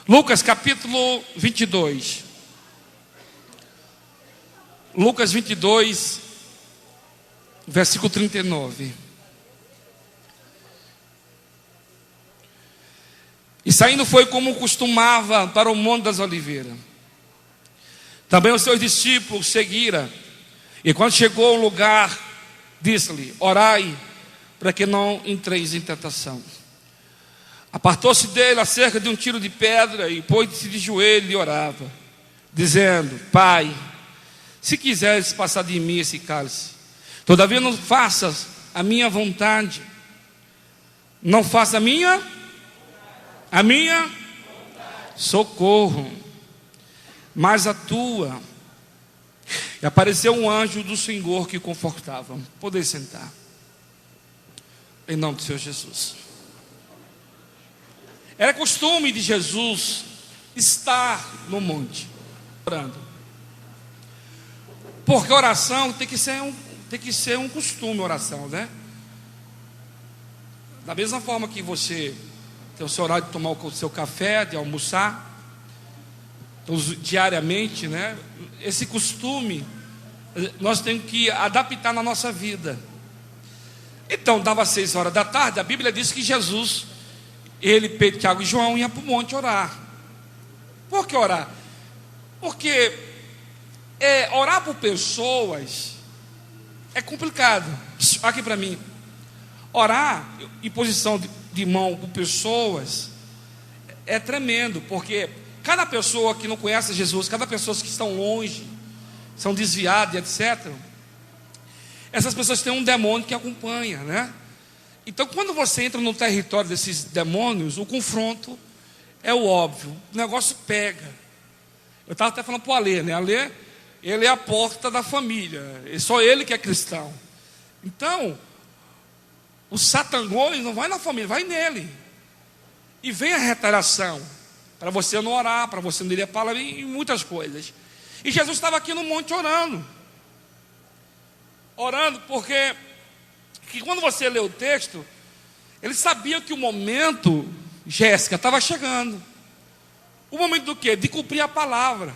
Lucas capítulo 22. Lucas 22, versículo 39. E saindo foi como costumava para o Monte das Oliveiras. Também os seus discípulos seguiram. E quando chegou ao lugar, disse-lhe: orai, para que não entreis em tentação. Apartou-se dele acerca de um tiro de pedra e pôs-se de joelho e orava, dizendo: Pai, se quiseres passar de mim esse cálice, todavia não faças a minha vontade, não faça a minha socorro, mas a tua. E apareceu um anjo do Senhor que o confortava. Poder sentar. Em nome do Senhor Jesus. Era costume de Jesus estar no monte orando. Porque oração tem que ser um costume, oração, né? Da mesma forma que você tem o seu horário de tomar o seu café, de almoçar, diariamente, né? Esse costume nós temos que adaptar na nossa vida. Então, dava 6 horas da tarde, a Bíblia diz que Jesus, ele, Pedro, Tiago e João iam para o monte orar. Por que orar? Porque orar por pessoas é complicado. Aqui para mim, orar em posição de mão por pessoas é tremendo, porque cada pessoa que não conhece Jesus, cada pessoa que estão longe, são desviadas, etc., essas pessoas têm um demônio que acompanha, né? Então, quando você entra no território desses demônios, o confronto é o óbvio, o negócio pega. Eu estava até falando para o Alê, né? Alê, ele é a porta da família, só ele que é cristão. Então, o Satanás não vai na família, vai nele. E vem a retaliação, para você não orar, para você não ler a palavra, e muitas coisas. E Jesus estava aqui no monte orando porque que quando você lê o texto, ele sabia que o momento, Jéssica, estava chegando. O momento do quê? De cumprir a palavra.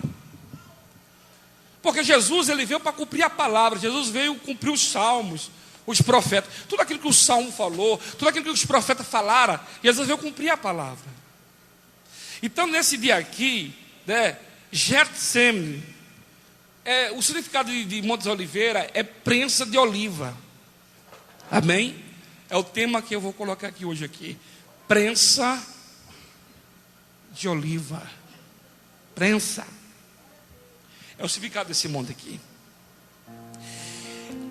Porque Jesus, ele veio para cumprir a palavra. Jesus veio cumprir os salmos, os profetas, tudo aquilo que o salmo falou, tudo aquilo que os profetas falaram, Jesus veio cumprir a palavra. Então, nesse dia aqui, né, Getsemane, o significado de Monte das Oliveiras é prensa de oliva. Amém? É o tema que eu vou colocar aqui hoje aqui. Prensa de oliva. Prensa. É o significado desse monte aqui.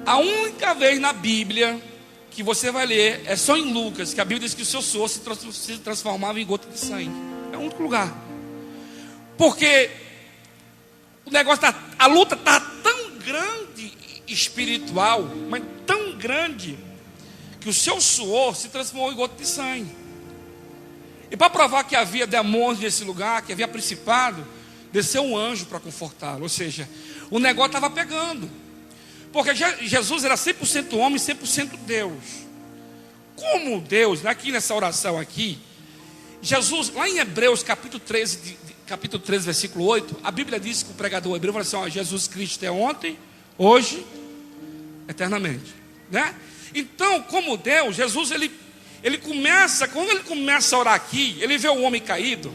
A única vez na Bíblia que você vai ler é só em Lucas, que a Bíblia diz que o seu suor se transformava em gota de sangue. É o único lugar. Porque o negócio a luta está tão grande espiritual, mas tão grande, que o seu suor se transformou em gota de sangue. E para provar que havia demônios nesse lugar, que havia principado, desceu um anjo para confortá-lo. Ou seja, o negócio estava pegando. Porque Jesus era 100% homem, 100% Deus. Como Deus, aqui nessa oração aqui, Jesus, lá em Hebreus capítulo 13, versículo 8, a Bíblia diz que o pregador hebreu fala assim: ó, Jesus Cristo é ontem, hoje, eternamente, né? Então, como Deus, Jesus, ele começa, quando ele começa a orar aqui, ele vê o homem caído,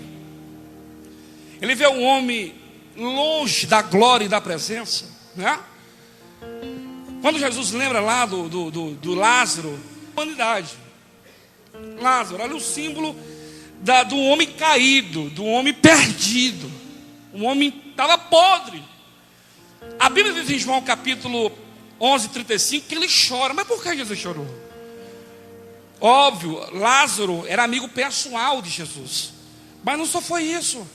ele vê o homem longe da glória e da presença, né? Quando Jesus lembra lá do Lázaro, humanidade, Lázaro, olha o símbolo do homem caído, do homem perdido. O homem estava podre. A Bíblia diz em João capítulo 11, 35 que ele chora. Mas por que Jesus chorou? Óbvio, Lázaro era amigo pessoal de Jesus. Mas não só foi isso.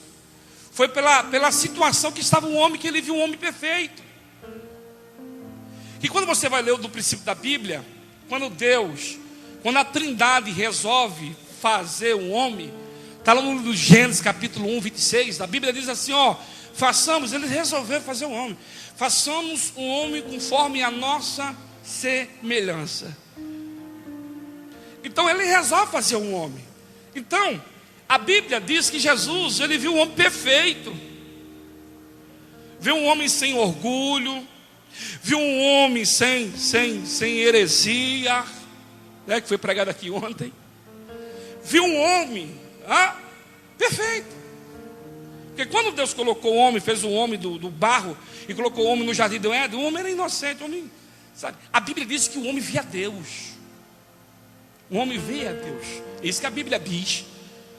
Foi pela situação que estava o homem, que ele viu um homem perfeito. E quando você vai ler do princípio da Bíblia, quando a Trindade resolve fazer um homem, está lá no Gênesis capítulo 1, 26, a Bíblia diz assim, ó, eles resolveram fazer um homem, façamos um homem conforme a nossa semelhança. Então ele resolve fazer um homem. Então, A Bíblia diz que Jesus, ele viu um homem perfeito. Viu um homem sem orgulho. Viu um homem sem heresia, né, que foi pregado aqui ontem. Viu um homem perfeito. Porque quando Deus colocou o homem, fez o homem do barro e colocou o homem no jardim do Éden, o homem era inocente, o homem, sabe? A Bíblia diz que o homem via Deus. O homem via Deus. É isso que a Bíblia diz.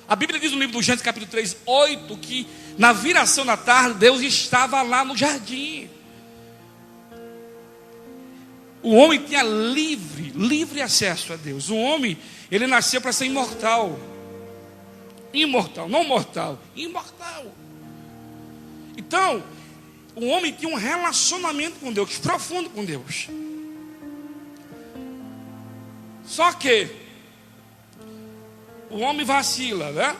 A Bíblia diz no livro do Gênesis capítulo 3, 8, que na viração da tarde Deus estava lá no jardim. O homem tinha livre acesso a Deus. O homem, ele nasceu para ser imortal. Imortal, não mortal, imortal. Então, o homem tinha um relacionamento com Deus, profundo com Deus. Só que o homem vacila, né?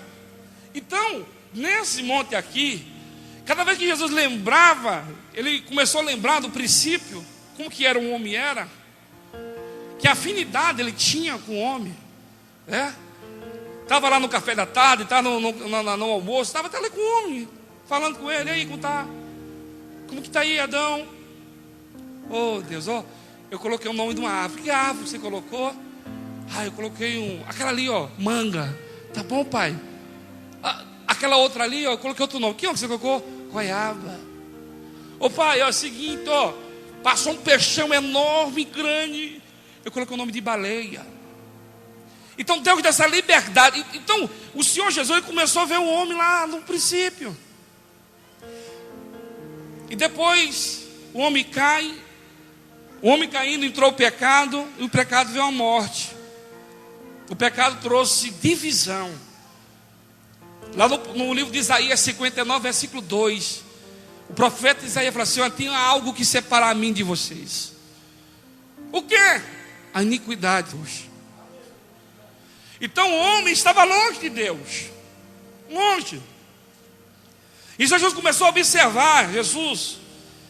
Então, nesse monte aqui, cada vez que Jesus lembrava, ele começou a lembrar do princípio, como que era um homem era, que afinidade ele tinha com o homem, né? Estava lá no café da tarde, estava no almoço, estava até ali com o homem, falando com ele. E aí, como que está aí, Adão? Oh Deus, eu coloquei o nome de uma árvore. Que árvore você colocou? Eu coloquei aquela ali, manga. Tá bom, pai? Aquela outra ali, eu coloquei outro nome. Que nome você colocou? Goiaba. Pai, é o seguinte, passou um peixão enorme, grande. Eu coloquei o nome de baleia. Então Deus deu essa liberdade. Então o Senhor Jesus, ele começou a ver o homem lá no princípio. E depois o homem cai. O homem caindo entrou o pecado. E o pecado veio a morte. O pecado trouxe divisão. Lá no livro de Isaías 59, versículo 2, o profeta Isaías falou assim: eu tenho algo que separa a mim de vocês. O quê? A iniquidade. Então o homem estava longe de Deus. Longe. E Jesus começou a observar. Jesus,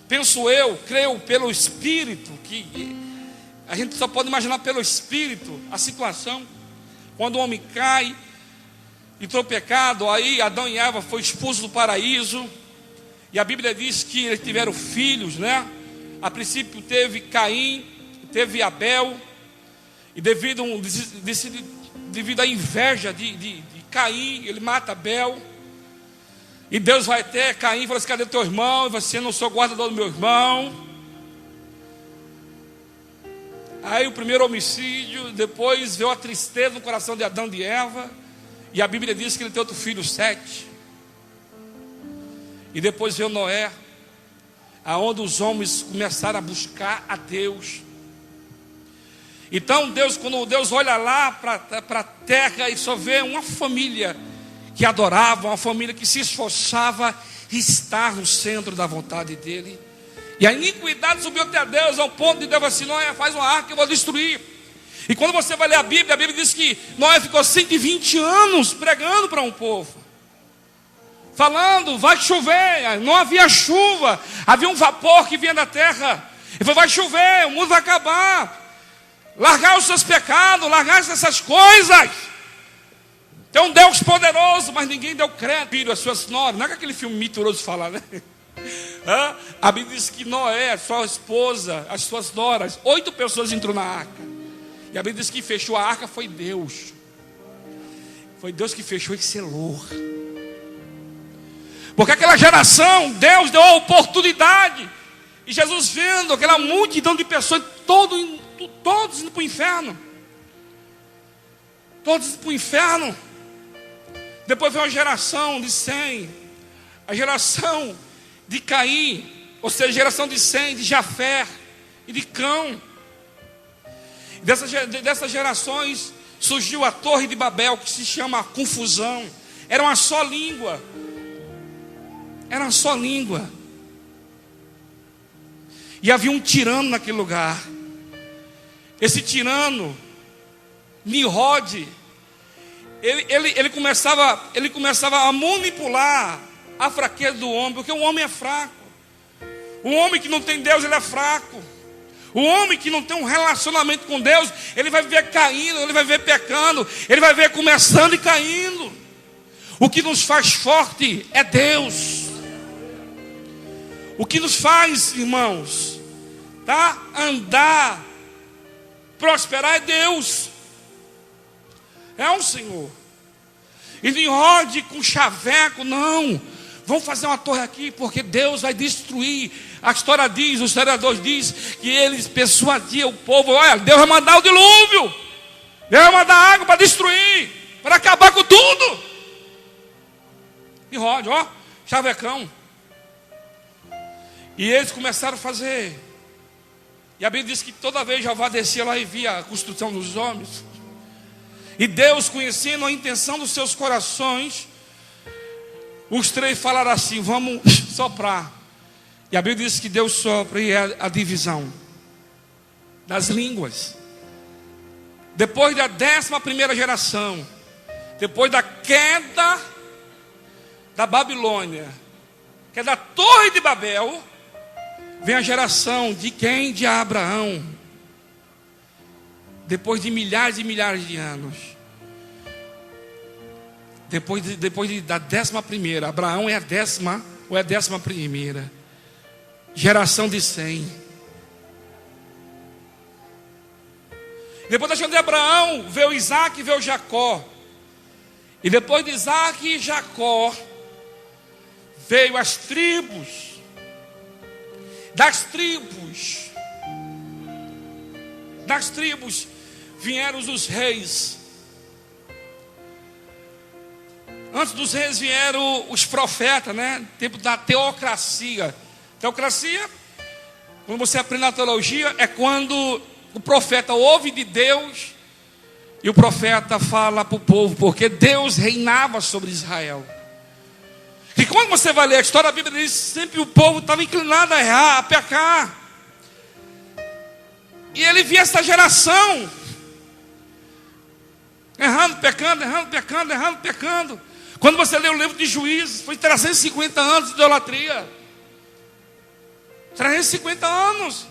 penso eu, creio pelo Espírito, que a gente só pode imaginar pelo Espírito a situação. Quando o homem cai, entrou o pecado, aí Adão e Eva foram expulsos do paraíso. E a Bíblia diz que eles tiveram filhos, né? A princípio teve Caim, teve Abel. E devido à inveja de Caim, ele mata Abel. E Deus vai até Caim e fala assim: cadê teu irmão? E você: não sou guardador do meu irmão. Aí o primeiro homicídio. Depois veio a tristeza no coração de Adão e de Eva. E a Bíblia diz que ele tem outro filho, Sete. E depois veio Noé, aonde os homens começaram a buscar a Deus. Então Deus, quando Deus olha lá para a terra e só vê uma família que adorava, uma família que se esforçava em estar no centro da vontade dele. E a iniquidade subiu até Deus, ao ponto de Deus falar assim: Noé, faz uma arca que eu vou destruir. E quando você vai ler a Bíblia diz que Noé ficou 120 anos pregando para um povo, falando: vai chover. Não havia chuva, havia um vapor que vinha da terra. Ele falou: vai chover, o mundo vai acabar. Largar os seus pecados, largar essas coisas. Tem um Deus poderoso, mas ninguém deu crédito. As suas noras, não é que aquele filme mentiroso fala, né? A Bíblia diz que Noé, sua esposa, as suas noras, 8 pessoas entrou na arca. E a Bíblia diz que fechou a arca foi Deus. Foi Deus que fechou e selou. Porque aquela geração, Deus deu a oportunidade. E Jesus vendo aquela multidão de pessoas, todos indo para o inferno. Todos indo para o inferno. Depois veio a geração de Sem, a geração de Caim, ou seja, a geração de Sem, de Jafé e de Cão. Dessas gerações surgiu a Torre de Babel, que se chama confusão. Era uma só língua. Era uma só língua. E havia um tirano naquele lugar. Esse tirano, Nimrod, ele começava a manipular a fraqueza do homem, porque o homem é fraco. O homem que não tem Deus, ele é fraco. O homem que não tem um relacionamento com Deus, ele vai viver caindo, ele vai viver pecando, ele vai viver começando e caindo. O que nos faz forte é Deus. O que nos faz, irmãos, tá? Andar, prosperar é Deus. É o Senhor. E não rode com chaveco, não. Vamos fazer uma torre aqui, porque Deus vai destruir. A história diz, os historiadores dizem que eles persuadiam o povo. Olha, Deus vai mandar o dilúvio. Deus vai mandar água para destruir, para acabar com tudo. E rode, ó, chavecão. E eles começaram a fazer. E a Bíblia diz que toda vez Jeová descia lá e via a construção dos homens. E Deus, conhecendo a intenção dos seus corações, os três falaram assim: vamos soprar. E a Bíblia diz que Deus sopra e é a divisão das línguas. Depois da 11ª geração, depois da queda da Babilônia, que é da Torre de Babel, vem a geração de quem? De Abraão. Depois de milhares e milhares de anos. Depois da 11ª, Abraão é a 10ª ou é a 11ª. Geração de 100. Depois da geração de Abraão, veio Isaac e veio Jacó. E depois de Isaac e Jacó, veio as tribos. Das tribos vieram os reis. Antes dos reis vieram os profetas, né? Tempo da teocracia. Teocracia, quando você aprende na teologia, é quando o profeta ouve de Deus e o profeta fala para o povo, porque Deus reinava sobre Israel. E quando você vai ler a história, a Bíblia diz que sempre o povo estava inclinado a errar, a pecar. E ele via essa geração errando, pecando. Quando você lê o livro de Juízes, foi 350 anos de idolatria. 350 anos.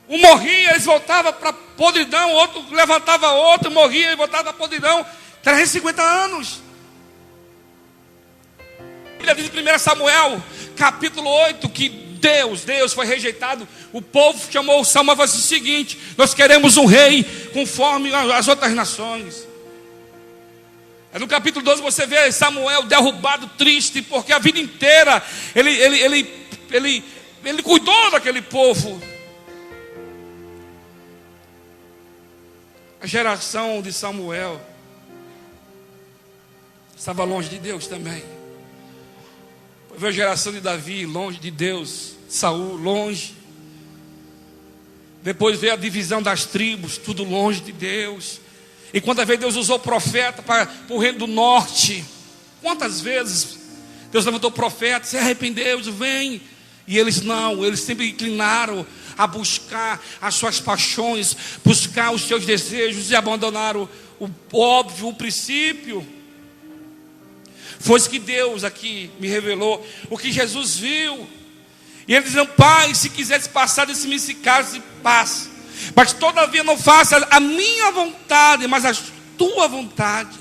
Um morria, eles voltavam para a podridão, outro levantava outro, morria e voltava para a podridão. 350 anos. A Bíblia diz em 1 Samuel, capítulo 8, que Deus foi rejeitado. O povo chamou Samuel e falou assim, o seguinte: nós queremos um rei conforme as outras nações. No capítulo 12 você vê Samuel derrubado, triste, porque a vida inteira ele cuidou daquele povo. A geração de Samuel estava longe de Deus também. Veio a geração de Davi, longe de Deus. Saul, longe. Depois veio a divisão das tribos, tudo longe de Deus. E quantas vezes Deus usou profeta para o reino do norte? Quantas vezes Deus levantou profeta, se arrependeu, vem. E eles não, eles sempre inclinaram a buscar as suas paixões, buscar os seus desejos e abandonaram o óbvio, o princípio. Foi isso que Deus aqui me revelou, o que Jesus viu. E ele dizendo: Pai, se quiseres passar desse cálice, passe. Mas todavia não faça a minha vontade, mas a tua vontade.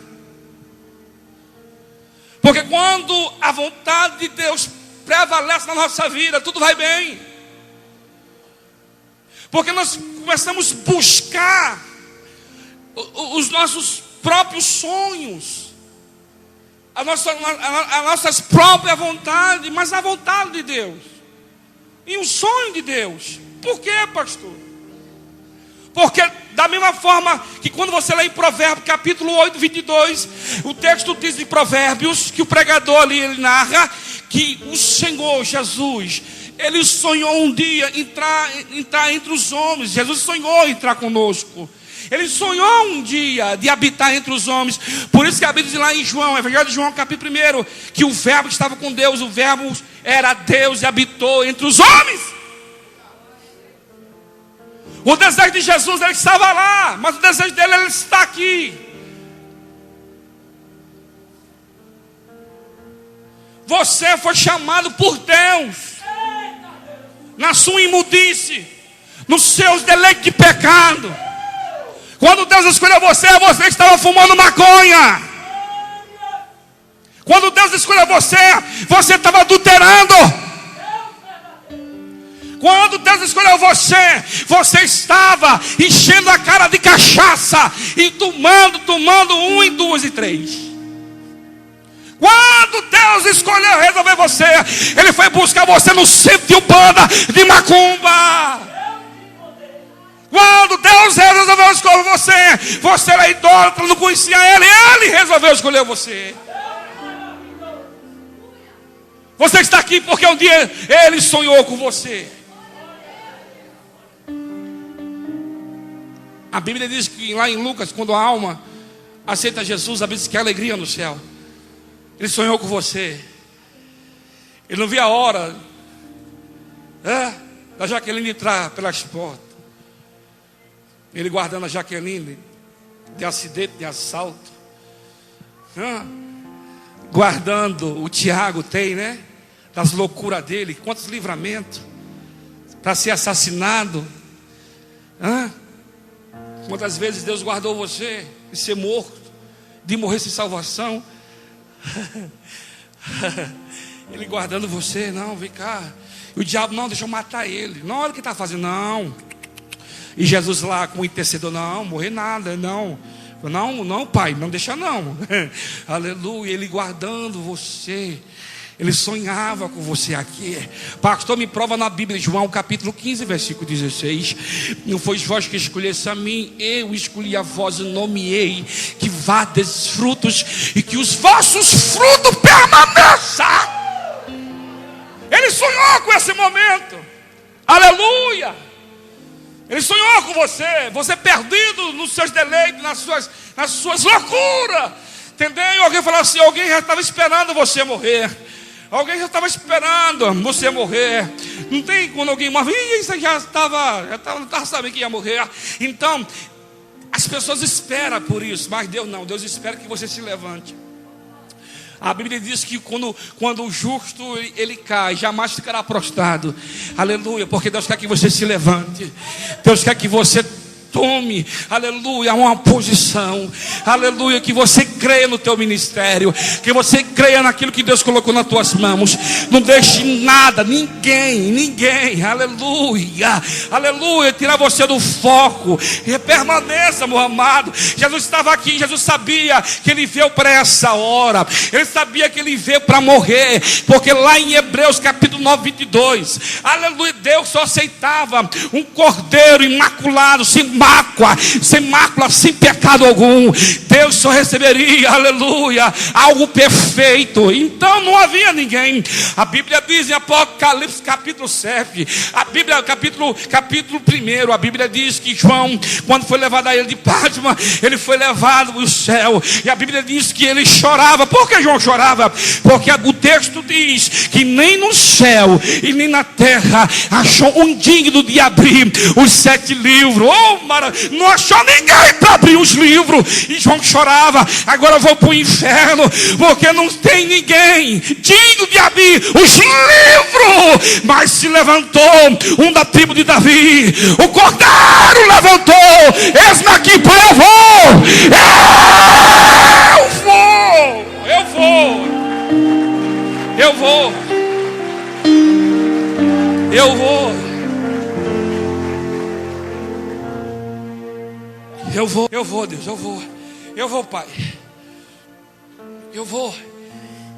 Porque quando a vontade de Deus prevalece na nossa vida, tudo vai bem. Porque nós começamos a buscar os nossos próprios sonhos, a nossas próprias vontades, mas a vontade de Deus e o sonho de Deus. Por quê, pastor? Porque da mesma forma que quando você lê em Provérbios capítulo 8, 22, o texto diz em Provérbios, que o pregador ali ele narra que o Senhor Jesus, ele sonhou um dia entrar entre os homens. Jesus sonhou entrar conosco. Ele sonhou um dia de habitar entre os homens. Por isso que a Bíblia diz lá em João, Evangelho de João, capítulo 1, que o verbo estava com Deus, o verbo era Deus e habitou entre os homens. O desejo de Jesus, ele estava lá, mas o desejo dele, ele está aqui. Você foi chamado por Deus, na sua imundice, nos seus deleites de pecado. Quando Deus escolheu você, você estava fumando maconha. Quando Deus escolheu você, você estava adulterando. Quando Deus escolheu você, você estava enchendo a cara de cachaça e tomando 1 e 2 e 3. Quando Deus escolheu resolver você, Ele foi buscar você no centro de Umbanda, de macumba. Quando Deus resolveu escolher você, você era idólatra, não conhecia Ele resolveu escolher você. Você está aqui porque um dia Ele sonhou com você. A Bíblia diz que lá em Lucas, quando a alma aceita Jesus, a Bíblia diz que há alegria no céu. Ele sonhou com você. Ele não via a hora da Jaqueline entrar pelas portas. Ele guardando a Jaqueline de acidente, de assalto. Guardando o Tiago tem, né? Das loucuras dele. Quantos livramentos para ser assassinado. Quantas vezes Deus guardou você de ser morto, de morrer sem salvação. Ele guardando você, não, vem cá. E o diabo, não, deixa eu matar ele. Não, olha o que está fazendo, não. E Jesus lá como intercedor, não, morrer nada, não. Não, pai, não deixa não. Aleluia, ele guardando você. Ele sonhava com você aqui. Pastor, me prova na Bíblia, João capítulo 15, versículo 16. Não foi vós que escolhesse a mim, eu escolhi a vós e nomeei que vades frutos e que os vossos frutos permaneçam. Ele sonhou com esse momento. Aleluia. Ele sonhou com você. Você perdido nos seus deleites, nas suas loucuras. Entendeu? E alguém falou assim, alguém já estava esperando você morrer. Alguém já estava esperando você morrer. Não tem quando alguém morre, você já estava sabendo que ia morrer. Então, as pessoas esperam por isso, mas Deus não. Deus espera que você se levante. A Bíblia diz que quando o justo ele cai, jamais ficará prostrado. Aleluia, porque Deus quer que você se levante. Deus quer que você tome, aleluia, uma posição, aleluia, que você creia no teu ministério, que você creia naquilo que Deus colocou nas tuas mãos. Não deixe nada, ninguém, aleluia, tirar você do foco. E permaneça, meu amado. Jesus estava aqui, Jesus sabia que Ele veio para essa hora, Ele sabia que Ele veio para morrer, porque lá em Hebreus capítulo 9, 22, aleluia, Deus só aceitava um cordeiro imaculado, sem mácula, sem pecado algum. Deus só receberia, aleluia, algo perfeito. Então não havia ninguém. A Bíblia diz em Apocalipse capítulo 7, a Bíblia capítulo 1, a Bíblia diz que João, quando foi levado a ele de Patmos, ele foi levado para o céu, e a Bíblia diz que ele chorava. Por que João chorava? Porque o texto diz que nem no céu e nem na terra achou um digno de abrir os 7 livros. Não achou ninguém para abrir os livros. E João chorava. Agora eu vou para o inferno, porque não tem ninguém digno de abrir os livros. Mas se levantou um da tribo de Davi, o cordeiro levantou. Eis-me aqui, pai, eu vou, Deus, eu vou, Pai, eu vou.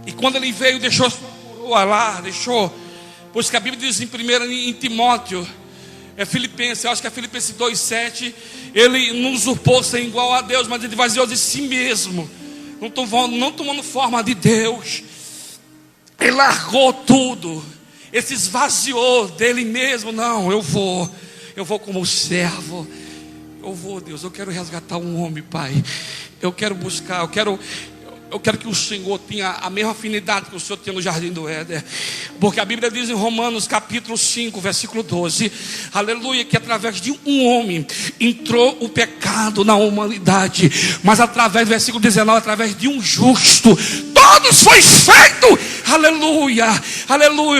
E quando ele veio, deixou sua coroa lá, pois que a Bíblia diz em Timóteo, Filipenses, eu acho que é Filipenses 2,7, ele não usurpou ser igual a Deus, mas ele esvaziou de si mesmo, não tomando forma de Deus. Ele largou tudo, ele se esvaziou dele mesmo. Não, eu vou como servo. Eu vou, Deus, eu quero resgatar um homem, Pai. Eu quero buscar, eu quero que o Senhor tenha a mesma afinidade que o Senhor tinha no jardim do Éden. Porque a Bíblia diz em Romanos capítulo 5, versículo 12, aleluia, que através de um homem entrou o pecado na humanidade, mas através, versículo 19, através de um justo, todos foi feito, aleluia,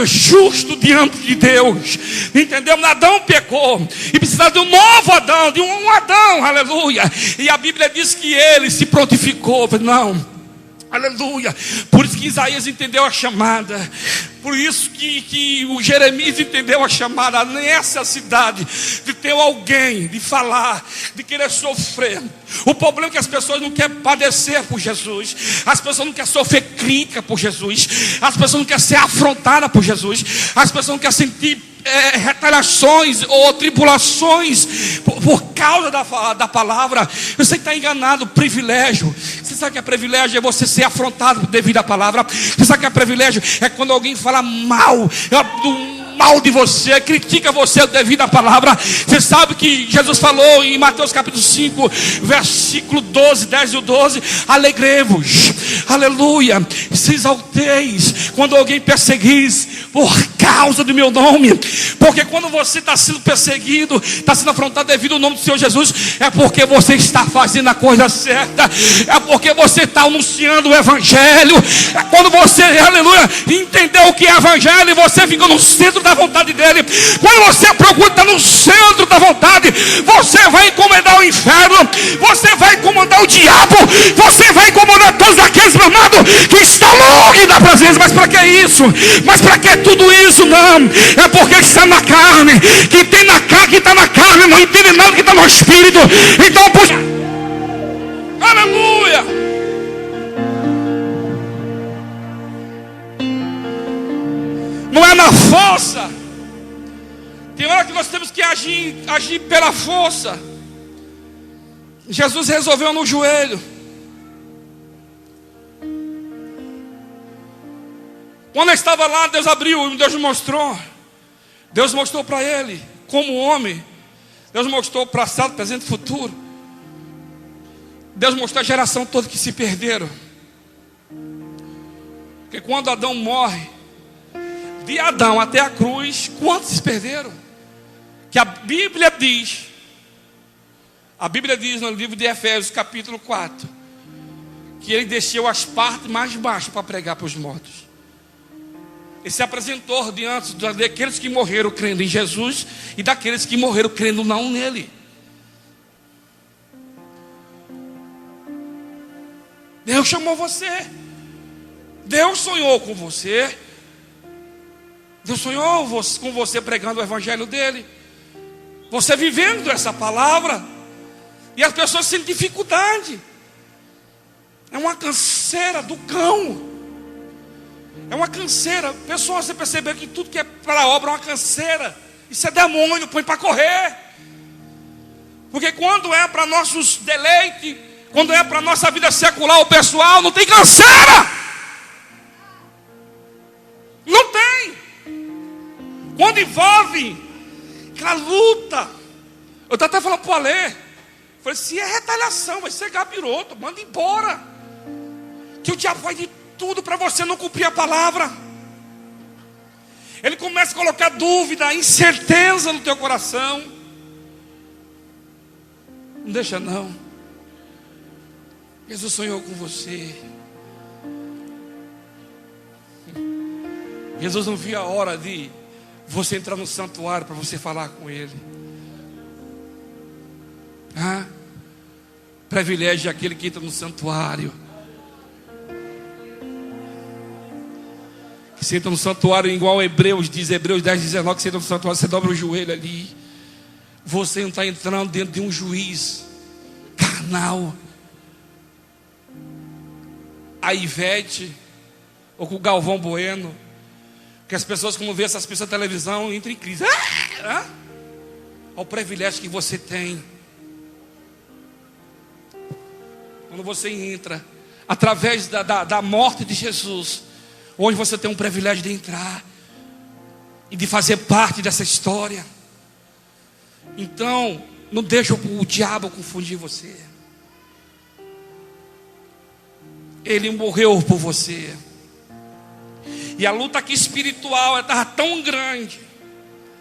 justo diante de Deus. Entendeu? Adão pecou e precisava de um novo Adão, de um Adão, aleluia. E a Bíblia diz que ele se prontificou. Não, Aleluia. Por isso que Isaías entendeu a chamada. Por isso que o Jeremias entendeu a chamada nessa cidade, de ter alguém, de falar, de querer sofrer. O problema é que as pessoas não querem padecer por Jesus. As pessoas não querem sofrer crítica por Jesus. As pessoas não querem ser afrontadas por Jesus. As pessoas não querem sentir retaliações ou tribulações por causa da palavra. Você está enganado. Privilégio, você sabe que é privilégio? É você ser afrontado devido à palavra. Você sabe que é privilégio? É quando alguém fala mal de você, critica você devido à palavra. Você sabe que Jesus falou em Mateus capítulo 5, versículo 12, 10 e 12: alegrei-vos, aleluia, se exalteis quando alguém perseguis por causa do meu nome. Porque quando você está sendo perseguido, está sendo afrontado devido ao nome do Senhor Jesus, é porque você está fazendo a coisa certa, é porque você está anunciando o evangelho. É quando você, aleluia, entendeu o que é evangelho, e você fica no centro da vontade dele. Quando você procura estar no centro da vontade, você vai incomodar o inferno, você vai incomodar o diabo, você vai incomodar todos aqueles, meu amado, que estão longe da presença. Mas para que isso? Mas para que tudo isso? Não, é porque está na carne. Que tem na carne, que está na carne, não entende nada que está no espírito. Então, puxa, aleluia. Não é na força. Tem hora que nós temos que agir pela força. Jesus resolveu no joelho. Quando eu estava lá, Deus abriu, Deus me mostrou. Deus mostrou para ele, como homem. Deus mostrou para passado, presente e futuro. Deus mostrou a geração toda que se perderam. Porque quando Adão morre, de Adão até a cruz, quantos se perderam? Que a Bíblia diz no livro de Efésios capítulo 4, que ele desceu as partes mais baixas para pregar para os mortos. Ele se apresentou diante daqueles que morreram crendo em Jesus e daqueles que morreram crendo não nele. Deus chamou você. Deus sonhou com você. Deus sonhou com você pregando o evangelho dele. Você vivendo essa palavra. E as pessoas sentem dificuldade. É uma canseira do cão. É uma canseira. Pessoal, você percebeu que tudo que é para a obra é uma canseira. Isso é demônio, põe para correr. Porque quando é para nossos deleites, quando é para nossa vida secular ou pessoal, não tem canseira. Não tem. Quando envolve aquela luta. Eu estava até falando para o Alê. Falei, se é retaliação, vai ser gabiroto, manda embora. Que o diabo vai de tudo para você não cumprir a palavra. Ele começa a colocar dúvida, incerteza no teu coração. Não deixa não. Jesus sonhou com você. Jesus não via a hora de você entrar no santuário para você falar com ele. Privilégio é aquele que entra no santuário. Que você entra no santuário igual Hebreus 10, 19, que você entra no santuário, você dobra o joelho ali. Você não está entrando dentro de um juiz carnal. A Ivete, ou com o Galvão Bueno, que as pessoas, quando vê essas pessoas na televisão, entram em crise. Olha o privilégio que você tem. Quando você entra, através da morte de Jesus, onde você tem um privilégio de entrar e de fazer parte dessa história. Então, não deixa o diabo confundir você. Ele morreu por você. E a luta aqui espiritual estava tão grande.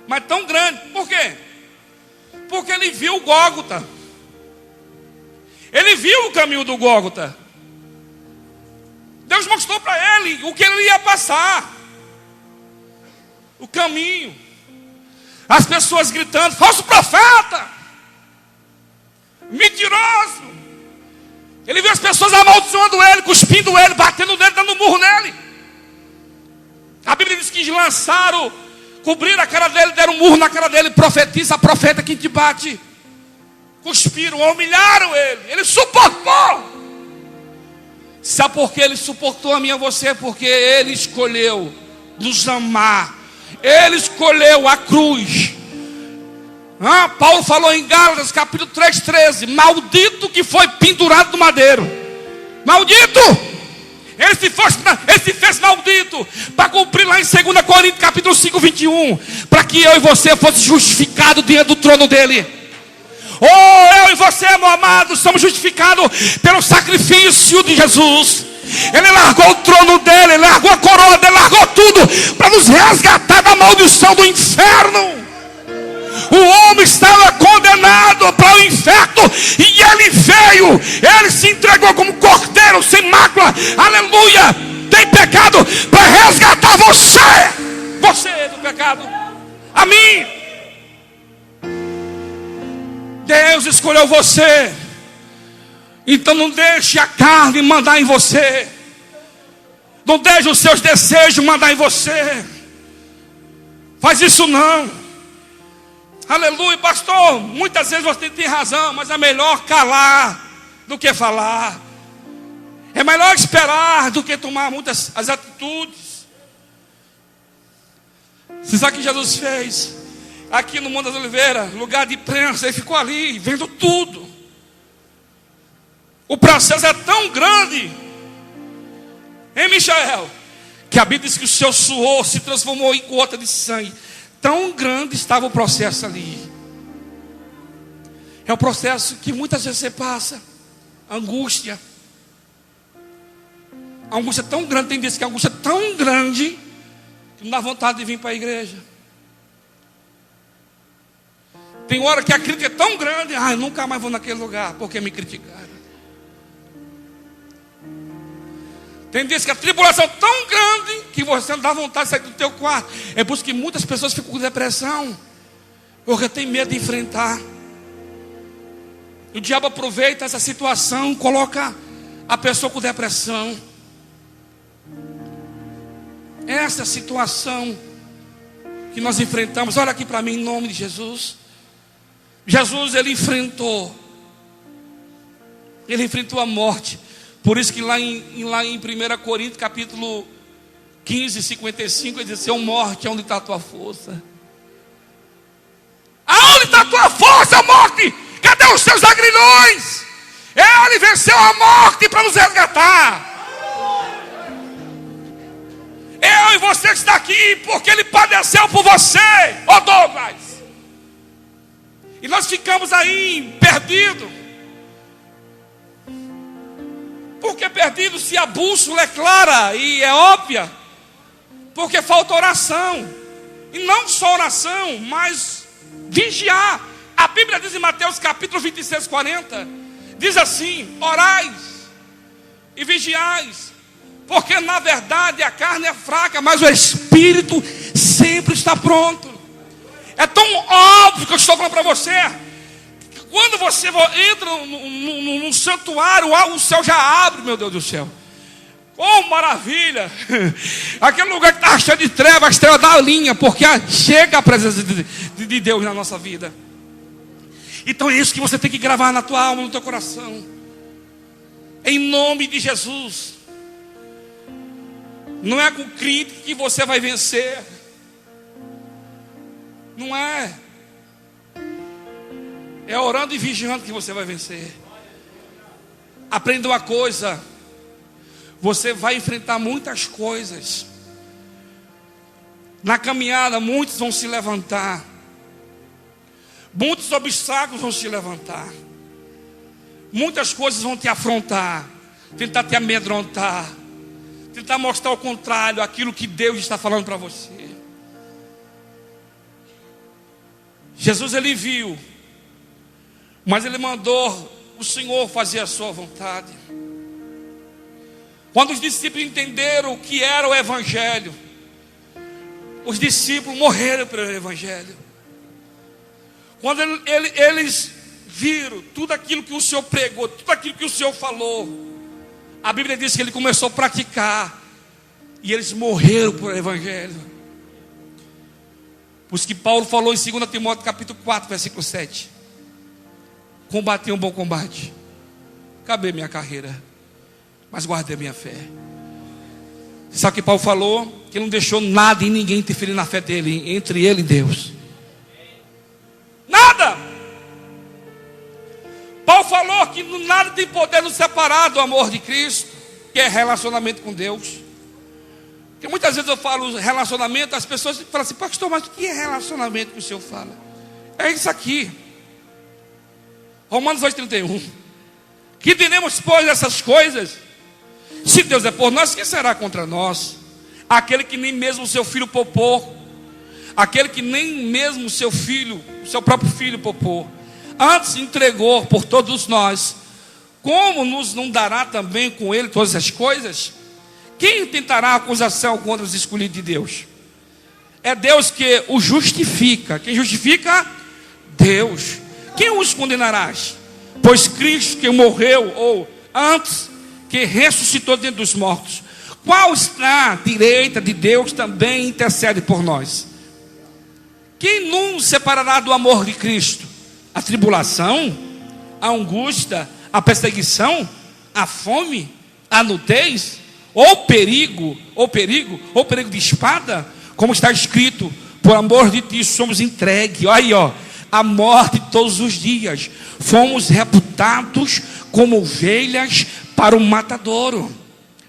Mas tão grande, por quê? Porque ele viu o Gólgota. Ele viu o caminho do Gólgota. Deus mostrou para ele o que ele ia passar. O caminho. As pessoas gritando, falso profeta, mentiroso, Ele viu as pessoas amaldiçoando ele, cuspindo ele, batendo nele, dando murro nele. A Bíblia diz que lançaram, cobriram a cara dele, deram um murro na cara dele. Profetiza, profeta que te bate. Cuspiram, humilharam ele. Ele suportou. Sabe por que ele suportou a mim e a você? Porque ele escolheu nos amar. Ele escolheu a cruz. Paulo falou em Gálatas capítulo 3:13. Maldito que foi pendurado no madeiro. Maldito. Ele se fez maldito para cumprir lá em 2 Coríntios capítulo 5:21. Para que eu e você fosse justificado diante do trono dele. Eu e você, meu amado, somos justificados pelo sacrifício de Jesus. Ele largou o trono dele, ele largou a coroa dele, largou tudo para nos resgatar da maldição do inferno. O homem estava condenado para o inferno e ele veio, ele se entregou como cordeiro sem mácula, aleluia, tem pecado, para resgatar você do pecado, a mim. Deus escolheu você. Então não deixe a carne mandar em você. Não deixe os seus desejos mandar em você. Faz isso não. Aleluia, pastor. Muitas vezes você tem razão, mas é melhor calar do que falar. É melhor esperar do que tomar muitas as atitudes. Você sabe o que Jesus fez? Aqui no Monte das Oliveiras, lugar de prensa, ele ficou ali, vendo tudo. O processo é tão grande, hein, Michael? Que a Bíblia diz que o seu suor se transformou em gota de sangue. Tão grande estava o processo ali. É o processo que muitas vezes você passa. Angústia. A angústia é tão grande, tem vezes que a angústia é tão grande que não dá vontade de vir para a igreja. Tem hora que a crítica é tão grande, eu nunca mais vou naquele lugar, porque me criticaram. Tem vezes que a tribulação é tão grande que você não dá vontade de sair do teu quarto. É por isso que muitas pessoas ficam com depressão, porque tem medo de enfrentar. O diabo aproveita essa situação, coloca a pessoa com depressão. Essa situação que nós enfrentamos, olha aqui para mim em nome de Jesus. Jesus, ele enfrentou a morte. Por isso que lá em 1 Coríntios capítulo 15, 55, ele diz: morte, onde está a tua força? Aonde está a tua força, morte? Cadê os teus agrilhões? Ele venceu a morte para nos resgatar. Eu e você que está aqui, porque ele padeceu por você, Douglas. E nós ficamos aí perdidos. Por que perdido se a bússola é clara e é óbvia? Porque falta oração. E não só oração, mas vigiar. A Bíblia diz em Mateus capítulo 26, 40. Diz assim: orais e vigiais. Porque na verdade a carne é fraca, mas o espírito sempre está pronto. É tão óbvio que eu estou falando para você. Que quando você entra num santuário, o céu já abre, meu Deus do céu. Oh, maravilha. Aquele lugar que está cheio de trevas, a estrela dá a linha, porque chega a presença de Deus na nossa vida. Então é isso que você tem que gravar na tua alma, no teu coração. Em nome de Jesus. Não é com crítica que você vai vencer. Não é. É orando e vigiando que você vai vencer. Aprenda uma coisa. Você vai enfrentar muitas coisas. Na caminhada, muitos vão se levantar. Muitos obstáculos vão se levantar. Muitas coisas vão te afrontar. Tentar te amedrontar. Tentar mostrar o contrário, aquilo que Deus está falando para você. Jesus, ele viu, mas ele mandou o Senhor fazer a sua vontade. Quando os discípulos entenderam o que era o Evangelho, os discípulos morreram pelo Evangelho. Quando eles viram tudo aquilo que o Senhor pregou, tudo aquilo que o Senhor falou. A Bíblia diz que ele começou a praticar, e eles morreram por evangelho. Por isso que Paulo falou em 2 Timóteo capítulo 4, versículo 7. Combati um bom combate, acabei minha carreira, mas guardei a minha fé. Sabe o que Paulo falou? Que não deixou nada e ninguém interferir na fé dele, entre ele e Deus. Nada. Paulo falou que nada tem poder nos separar do amor de Cristo, que é relacionamento com Deus. Porque muitas vezes eu falo relacionamento, as pessoas falam assim: pastor, mas o que é relacionamento que o senhor fala? É isso aqui. Romanos 8,31. Que diremos, pois, essas coisas? Se Deus é por nós, quem será contra nós? Aquele que nem mesmo o seu filho poupou, aquele que nem mesmo o seu filho, o seu próprio filho poupou, antes entregou por todos nós, como nos não dará também com ele todas as coisas? Quem tentará acusação contra os escolhidos de Deus? É Deus que o justifica. Quem justifica? Deus. Quem os condenarás? Pois Cristo que morreu, ou antes, que ressuscitou dentre os mortos, qual está à direita de Deus, também intercede por nós. Quem nos separará do amor de Cristo? A tribulação, a angústia, a perseguição, a fome, a nudez, ou perigo de espada? Como está escrito: por amor de ti somos entregues, olha aí, ó, a morte todos os dias, fomos reputados como ovelhas para o matadouro.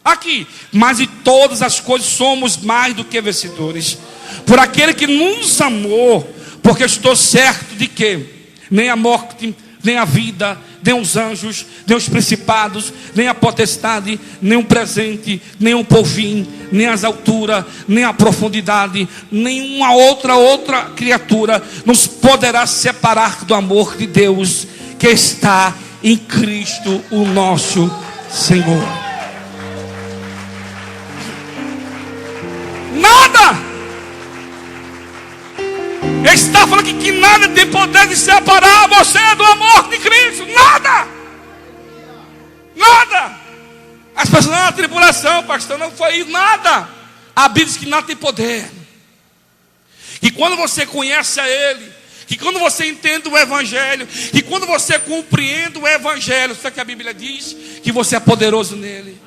Aqui, mas em todas as coisas somos mais do que vencedores, por aquele que nos amou, porque estou certo de que nem a morte, nem a vida, nem os anjos, nem os principados, nem a potestade, nem o presente, nem o porvir, nem as alturas, nem a profundidade, nenhuma outra criatura nos poderá separar do amor de Deus que está em Cristo o nosso Senhor. Nada. Ele está falando que nada tem poder de separar você do amor de Cristo. Nada. Nada. As pessoas, não, a tribulação, pastor, não foi isso. Nada. A Bíblia diz que nada tem poder. E quando você conhece a Ele, que quando você entende o Evangelho, que quando você compreende o Evangelho, sabe que a Bíblia diz? Que você é poderoso nele.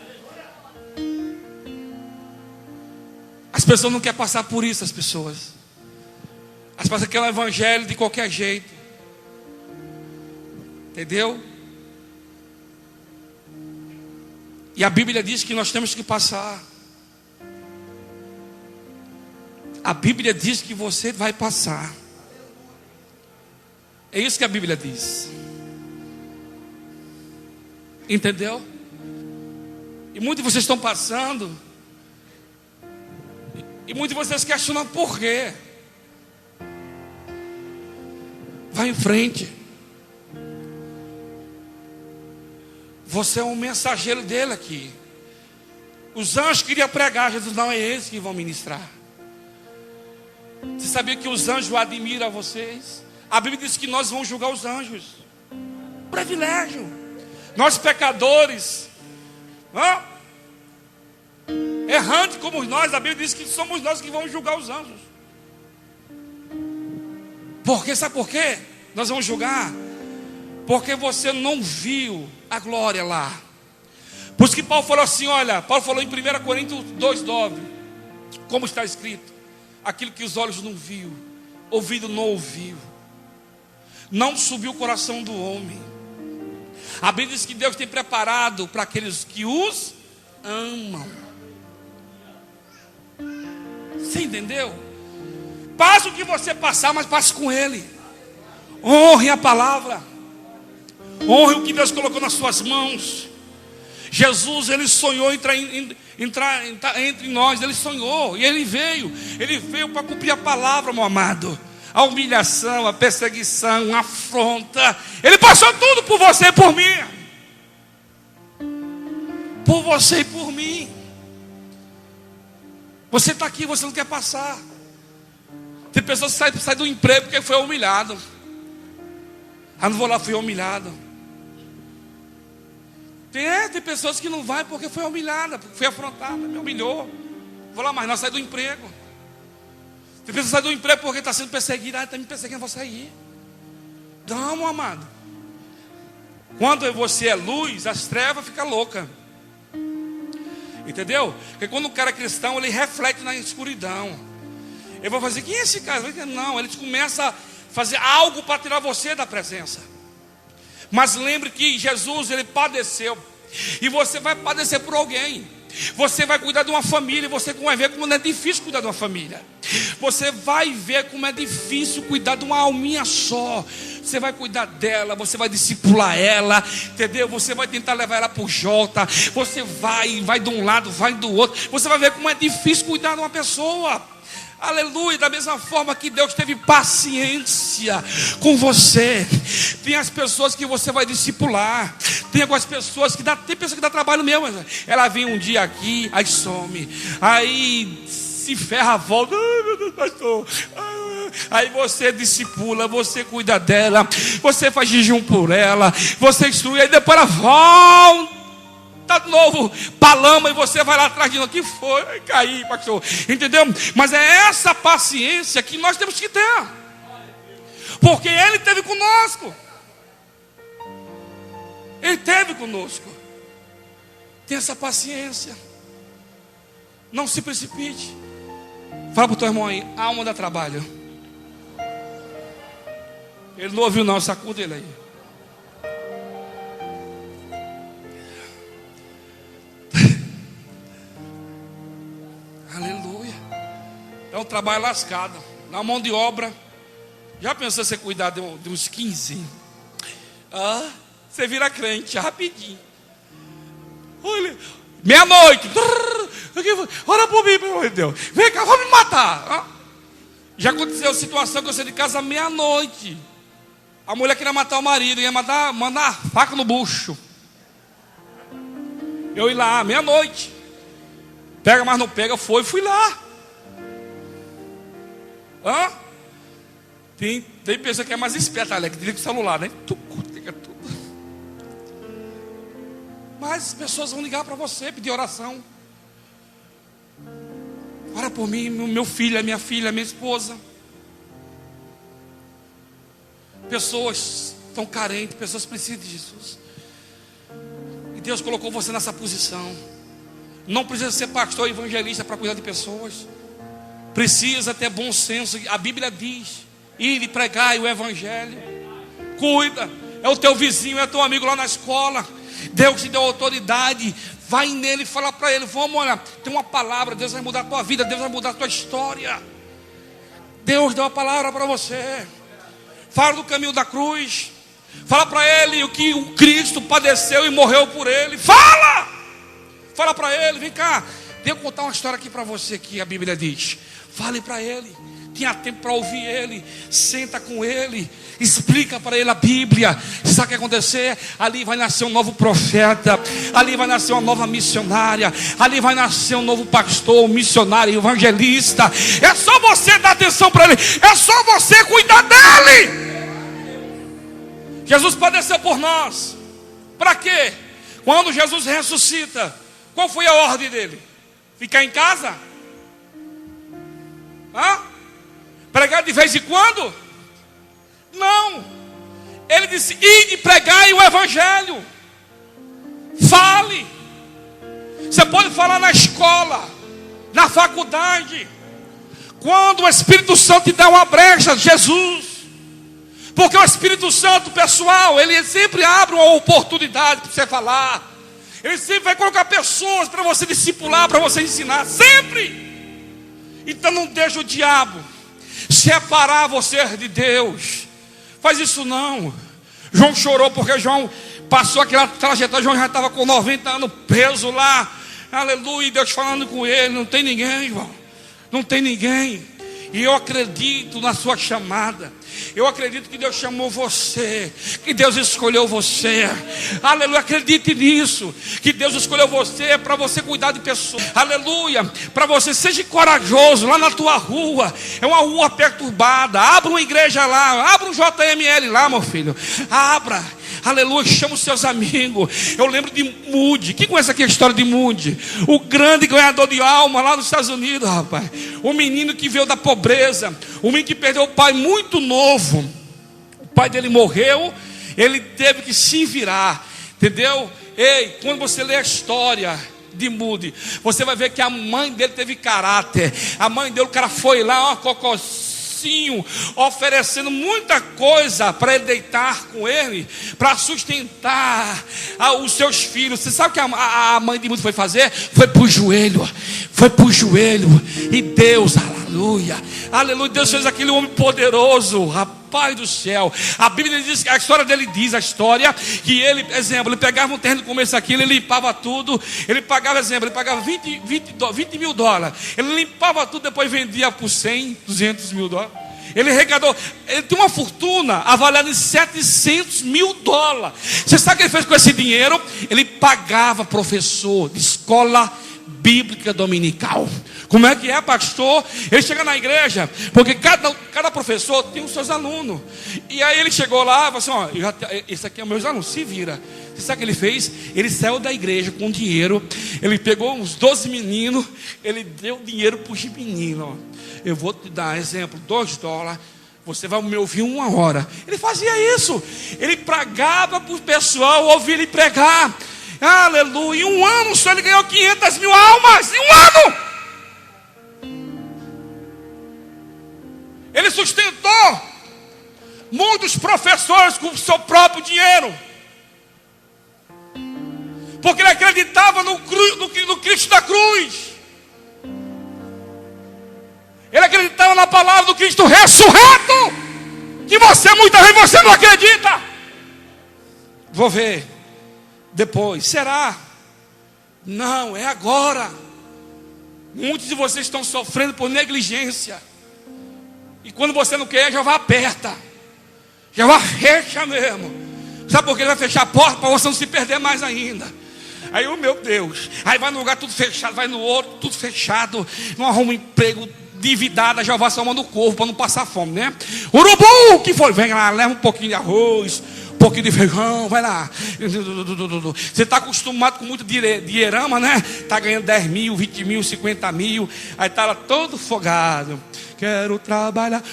As pessoas não querem passar por isso, as pessoas. As pessoas querem o Evangelho de qualquer jeito. Entendeu? E a Bíblia diz que nós temos que passar. A Bíblia diz que você vai passar. É isso que a Bíblia diz. Entendeu? E muitos de vocês estão passando. E muitos de vocês questionam por quê. Vai em frente. Você é um mensageiro dele aqui. Os anjos queriam pregar, Jesus não, é eles que vão ministrar. Você sabia que os anjos admiram a vocês? A Bíblia diz que nós vamos julgar os anjos. Privilégio. Nós pecadores, errantes como nós, a Bíblia diz que somos nós que vamos julgar os anjos. Porque, sabe por quê? Nós vamos julgar porque você não viu a glória lá. Por isso que Paulo falou assim, olha, Paulo falou em 1 Coríntios 2,9, como está escrito: aquilo que os olhos não viu, ouvido não ouviu, não subiu o coração do homem. A Bíblia diz que Deus tem preparado para aqueles que os amam. Você entendeu? Passe o que você passar, mas passe com Ele. Honre a palavra. Honre o que Deus colocou nas suas mãos. Jesus, Ele sonhou entrar entre nós. Ele sonhou e Ele veio. Ele veio para cumprir a palavra, meu amado. A humilhação, a perseguição, a afronta. Ele passou tudo por você e por mim. Por você e por mim. Você está aqui, você não quer passar. Tem pessoas que saem do emprego porque foi humilhado. Ah, não vou lá, fui humilhado. Tem pessoas que não vai porque foi humilhada, porque foi afrontada, me humilhou. Vou lá, mas não, sai do emprego. Tem pessoas que saem do emprego porque está sendo perseguido. Ah, está me perseguindo, vou sair. Não, meu amado. Quando você é luz, as trevas ficam loucas. Entendeu? Porque quando o cara é cristão, ele reflete na escuridão. Ele vai fazer, quem é esse cara? Não, ele começa a fazer algo para tirar você da presença. Mas lembre que Jesus, ele padeceu. E você vai padecer por alguém. Você vai cuidar de uma família. E você vai ver como é difícil cuidar de uma família. Você vai ver como é difícil cuidar de uma alminha só. Você vai cuidar dela, você vai discipular ela, entendeu? Você vai tentar levar ela para o Jota. Você vai de um lado, vai do outro. Você vai ver como é difícil cuidar de uma pessoa. Aleluia, da mesma forma que Deus teve paciência com você. Tem as pessoas que você vai discipular. Tem algumas pessoas que tem pessoa que dá trabalho mesmo. Ela vem um dia aqui, aí some. Aí se ferra, volta. Ai, meu Deus, pastor. Aí você discipula, você cuida dela, você faz jejum por ela, você instrui, aí depois ela volta de novo para a lama e você vai lá atrás de novo. O que foi? Vai cair, pastor. Entendeu? Mas é essa paciência que nós temos que ter. Porque Ele esteve conosco. Ele esteve conosco. Tenha essa paciência. Não se precipite. Fala para o teu irmão aí, alma dá trabalho. Ele não ouviu não, sacuda ele aí. Aleluia. É um trabalho lascado. Na mão de obra. Já pensou você cuidar de uns 15? Você vira crente rapidinho. Olha, meia-noite. Ora por mim, pelo amor de Deus. Vem cá, vou me matar. Já aconteceu situação que eu saí de casa meia-noite. A mulher queria matar o marido, ia mandar a faca no bucho. Eu ia lá, meia-noite. Pega, mas não pega, fui lá. Tem pessoa que é mais esperta, Alex, que liga o celular, né? Liga tudo. Mas as pessoas vão ligar para você, pedir oração. Ora por mim, meu filho, minha filha, minha esposa. Pessoas estão carentes, pessoas precisam de Jesus. E Deus colocou você nessa posição. Não precisa ser pastor e evangelista para cuidar de pessoas. Precisa ter bom senso. A Bíblia diz: ir e pregar o evangelho. Cuida. É o teu vizinho, é teu amigo lá na escola. Deus te deu autoridade. Vai nele e fala para ele: vamos olhar, tem uma palavra. Deus vai mudar a tua vida, Deus vai mudar a tua história. Deus deu uma palavra para você. Fala do caminho da cruz. Fala para ele o que o Cristo padeceu e morreu por ele. Fala para ele, vem cá. Deixa eu contar uma história aqui para você que a Bíblia diz. Fale para ele. Tenha tempo para ouvir ele. Senta com ele. Explica para ele a Bíblia. Sabe o que vai acontecer? Ali vai nascer um novo profeta. Ali vai nascer uma nova missionária. Ali vai nascer um novo pastor, um missionário, evangelista. É só você dar atenção para ele. É só você cuidar dele. Jesus padeceu por nós. Para quê? Quando Jesus ressuscita, qual foi a ordem dele? Ficar em casa? Pregar de vez em quando? Não. Ele disse: ide e pregai o evangelho. Fale. Você pode falar na escola, na faculdade. Quando o Espírito Santo te dá uma brecha, Jesus. Porque o Espírito Santo, pessoal, ele sempre abre uma oportunidade para você falar. Ele sempre vai colocar pessoas para você discipular, para você ensinar. Sempre. Então não deixe o diabo separar você de Deus. Faz isso não. João chorou porque João passou aquela trajetória. João já estava com 90 anos preso lá. Aleluia. Deus falando com ele. Não tem ninguém, irmão. Não tem ninguém. E eu acredito na sua chamada. Eu acredito que Deus chamou você, que Deus escolheu você. Aleluia, acredite nisso, que Deus escolheu você para você cuidar de pessoas. Aleluia, para você, seja corajoso lá na tua rua. É uma rua perturbada. Abra uma igreja lá, abra um JML lá, meu filho. Abra. Aleluia, chama os seus amigos. Eu lembro de Moody. Quem conhece aqui a história de Moody? O grande ganhador de alma lá nos Estados Unidos, rapaz. O menino que veio da pobreza. O menino que perdeu o pai muito novo. O pai dele morreu. Ele teve que se virar. Entendeu? Ei, quando você lê a história de Moody, você vai ver que a mãe dele teve caráter. A mãe dele, o cara foi lá, uma cocôzinha, oferecendo muita coisa para ele deitar com ele, para sustentar os seus filhos. Você sabe o que a mãe de Moody foi fazer? Foi para o joelho, e Deus, aleluia, aleluia, Deus fez aquele homem poderoso, rapaz do céu. A Bíblia diz, a história dele diz, a história que ele, exemplo, ele pegava um terreno no começo aqui, ele limpava tudo, ele pagava, exemplo, ele pagava 20 mil dólares, ele limpava tudo, depois vendia por 100, 200 mil dólares. Ele arrecadou, ele tem uma fortuna avaliada em 700 mil dólares. Você sabe o que ele fez com esse dinheiro? Ele pagava professor de escola bíblica dominical. Como é que é, pastor? Ele chega na igreja, porque cada professor tem os seus alunos. E aí ele chegou lá e falou assim: ó, esse aqui é o meus alunos, se vira. Você sabe o que ele fez? Ele saiu da igreja com dinheiro. Ele pegou uns 12 meninos, ele deu dinheiro para os meninos, ó. Eu vou te dar exemplo, 2 dólares, você vai me ouvir 1 hora. Ele fazia isso. Ele pregava para o pessoal ouvir ele pregar. Aleluia. Em 1 ano só ele ganhou 500 mil almas. Em 1 ano. Ele sustentou muitos professores com o seu próprio dinheiro, porque ele acreditava no Cristo da cruz. Ele acreditava na palavra do Cristo ressurreto, que você muitas vezes você não acredita. Vou ver depois. Será? Não, é agora. Muitos de vocês estão sofrendo por negligência. E quando você não quer, já vai aperta. Já vai fecha mesmo. Sabe por que ele vai fechar a porta? Para você não se perder mais ainda. Aí, oh meu Deus. Aí vai num lugar tudo fechado, vai no outro, tudo fechado. Não arruma um emprego, endividada, já vai somando o corpo para não passar fome, né? Urubu, que foi? Vem lá, leva um pouquinho de arroz, um pouquinho de feijão, vai lá. Você está acostumado com muito dinheirama, né? Está ganhando 10 mil, 20 mil, 50 mil. Aí está lá todo folgado. Quero trabalhar.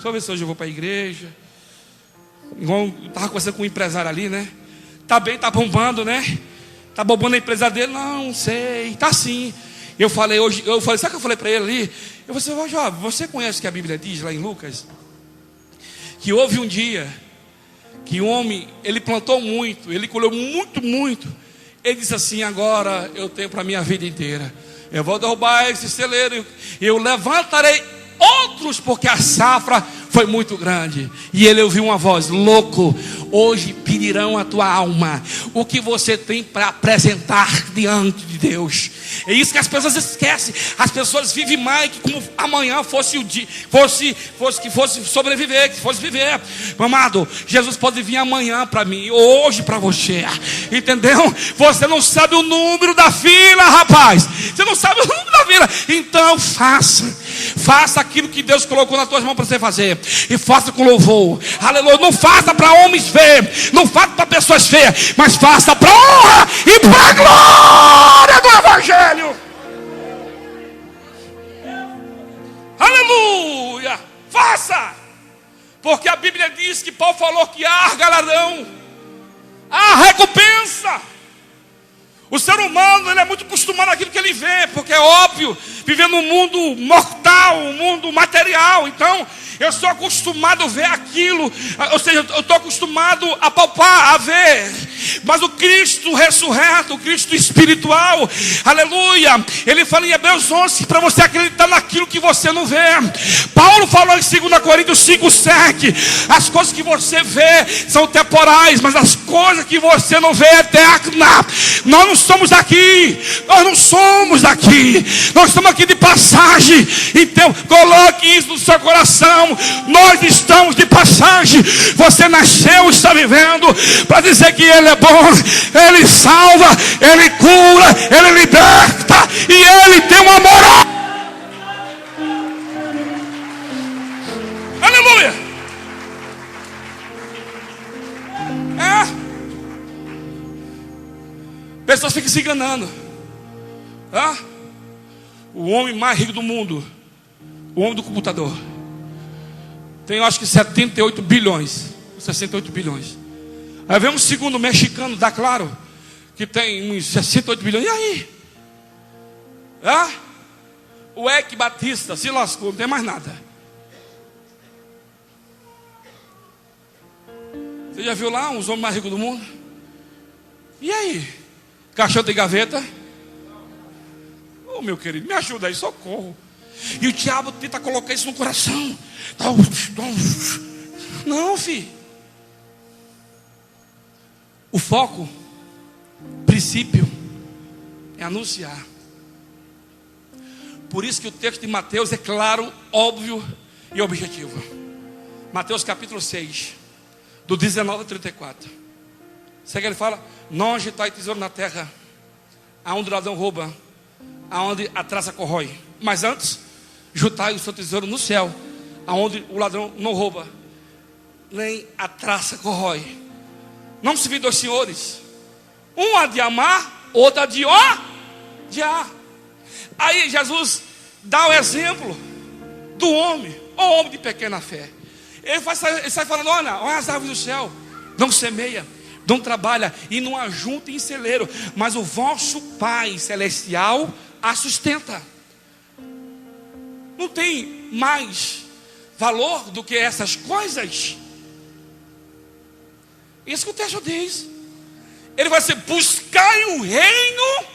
Só ver se hoje eu vou para a igreja. Igual eu estava conversando com um empresário ali, né? Tá bem, tá bombando, né? Tá bombando a empresa dele? Não sei, tá sim. Eu falei, sabe o que eu falei para ele ali? Eu falei assim: jovem, você conhece o que a Bíblia diz lá em Lucas? Que houve um dia que o homem, ele plantou muito, ele colheu muito. Ele disse assim: agora eu tenho para a minha vida inteira. Eu vou derrubar esse celeiro, eu levantarei outros, porque a safra foi muito grande. E ele ouviu uma voz: louco, hoje pedirão a tua alma. O que você tem para apresentar diante de Deus? É isso que as pessoas esquecem. As pessoas vivem mais que como amanhã fosse o dia, fosse sobreviver, que fosse viver. Amado, Jesus pode vir amanhã para mim, hoje para você. Entendeu? Você não sabe o número da fila, rapaz. Você não sabe o número da fila. Então faça aquilo que Deus colocou nas tuas mãos para você fazer. E faça com louvor. Aleluia. Não faça para homens feios, não faça para pessoas feias, mas faça para honra e para glória do Evangelho. Aleluia. Faça. Porque a Bíblia diz que Paulo falou que há galardão, há recompensa. O ser humano, ele é muito acostumado àquilo que ele vê, porque é óbvio, vivendo num mundo mortal, um mundo material. Então, eu sou acostumado a ver aquilo, ou seja, eu estou acostumado a palpar, a ver. Mas o Cristo ressurreto, o Cristo espiritual, aleluia, ele fala em Hebreus 11, para você acreditar daquilo que você não vê. Paulo falou em 2 Coríntios 5:7: as coisas que você vê são temporais, mas as coisas que você não vê é eterna. Nós não somos daqui, nós não somos daqui, nós estamos aqui de passagem. Então coloque isso no seu coração: nós estamos de passagem. Você nasceu, está vivendo para dizer que Ele é bom, Ele salva, Ele cura, Ele liberta, e Ele tem um amor. Aleluia. Pessoas ficam se enganando. O homem mais rico do mundo, o homem do computador, tem, eu acho que 78 bilhões. 68 bilhões. Aí vem um segundo mexicano, dá claro, que tem uns 68 bilhões. E aí? O Eike Batista se lascou, não tem mais nada. Você já viu lá os homens mais ricos do mundo? E aí? Caixão de gaveta? Oh, meu querido, me ajuda aí, socorro. E o diabo tenta colocar isso no coração. Não, filho. O foco, princípio, é anunciar. Por isso que o texto de Mateus é claro, óbvio e objetivo. Mateus capítulo 6, do 19 ao 34. Sabe que ele fala: não agitai tesouro na terra, aonde o ladrão rouba, aonde a traça corrói. Mas antes, juntai o seu tesouro no céu, aonde o ladrão não rouba, nem a traça corrói. Não se vê dois senhores, um há de amar, outro há de odiar. Aí Jesus dá o exemplo do homem, o homem de pequena fé. Ele sai falando: olha as árvores do céu, não semeia, não trabalha e não ajunta em celeiro, mas o vosso Pai Celestial a sustenta. Não tem mais valor do que essas coisas? Isso que o texto diz. Ele vai ser: buscai o reino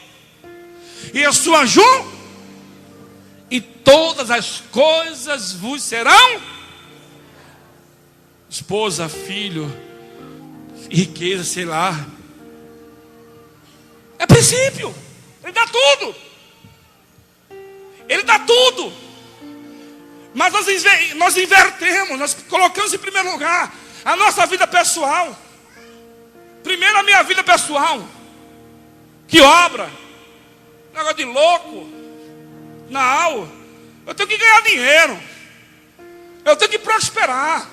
e a sua ajuda, e todas as coisas vos serão. Esposa, filho, riqueza, sei lá. É princípio. Ele dá tudo. Ele dá tudo. Mas nós invertemos, nós colocamos em primeiro lugar a nossa vida pessoal. Primeiro a minha vida pessoal. Que obra? Negócio de louco. Não. Eu tenho que ganhar dinheiro. Eu tenho que prosperar.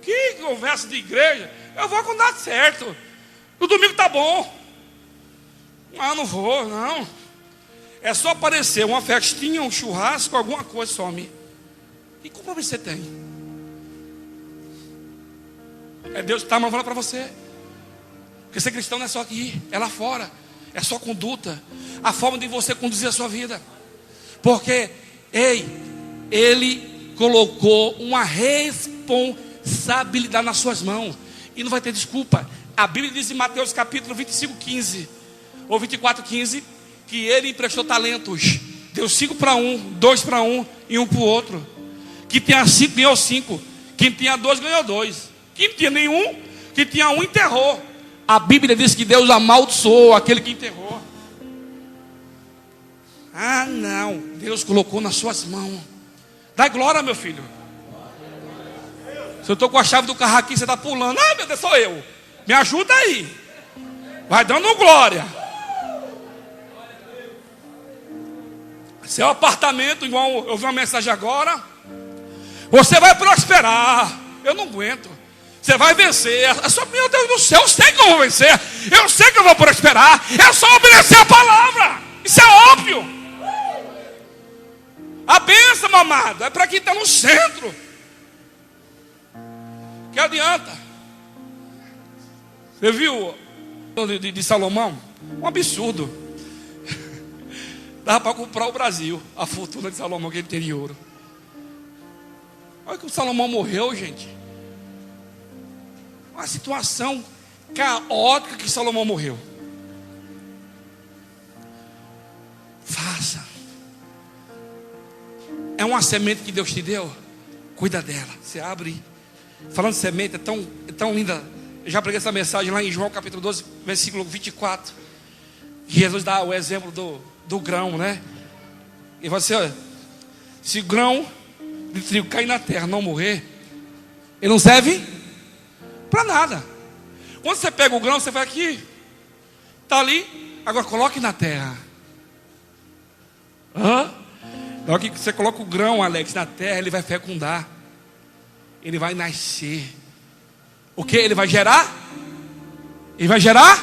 Que conversa de igreja. Eu vou quando dá certo. No domingo tá bom. Não vou, não. É só aparecer uma festinha, um churrasco, alguma coisa, some. Que compromisso você tem? É Deus que está falando para você. Porque ser cristão não é só aqui, é lá fora. É só conduta, a forma de você conduzir a sua vida. Porque, Ele colocou uma responsabilidade nas suas mãos. E não vai ter desculpa. A Bíblia diz em Mateus capítulo 25:15 ou 24:15 que Ele emprestou talentos. Deu 5 para um, 2 para um e 1 para o outro. Quem tinha 5 ganhou 5. Quem tinha 2 ganhou 2. Quem não tinha nenhum, quem tinha 1 enterrou. A Bíblia diz que Deus amaldiçoou aquele que enterrou. Não, Deus colocou nas suas mãos. Dá glória, meu filho. Se eu estou com a chave do carro aqui, você está pulando. Meu Deus, sou eu. Me ajuda aí. Vai dando glória. Seu apartamento, igual eu vi uma mensagem agora. Você vai prosperar. Eu não aguento. Você vai vencer. Meu Deus do céu, eu sei que eu vou vencer. Eu sei que eu vou prosperar. É só obedecer a palavra. Isso é óbvio. A bênção, amado, é para quem está no centro. Que adianta? Você viu de Salomão? Um absurdo. Dava para comprar o Brasil. A fortuna de Salomão, que ele tem de ouro. Olha que o Salomão morreu, gente. Uma situação caótica que Salomão morreu. é uma semente que Deus te deu, cuida dela. Você abre. Falando de semente, é tão linda. Eu já preguei essa mensagem lá em João capítulo 12, versículo 24. Jesus dá o exemplo do grão, né? E você, olha, se o grão de trigo cair na terra, não morrer, ele não serve para nada. Quando você pega o grão, você vai aqui, está ali, agora coloque na terra. Na hora que você coloca o grão, Alex, na terra, ele vai fecundar, ele vai nascer. O que ele vai gerar? Ele vai gerar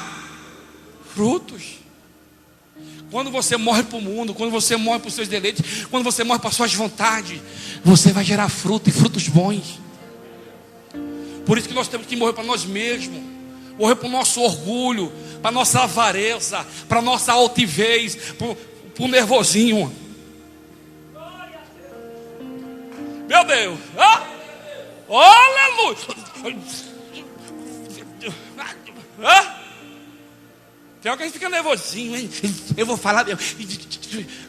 frutos. Quando você morre para o mundo, quando você morre para os seus deleites, quando você morre para as suas vontades, você vai gerar fruto, e frutos bons. Por isso que nós temos que morrer para nós mesmos, morrer para o nosso orgulho, para a nossa avareza, para a nossa altivez, para o nervosinho. Meu Deus, aleluia. Tem alguém que fica nervosinho, hein? Eu vou falar.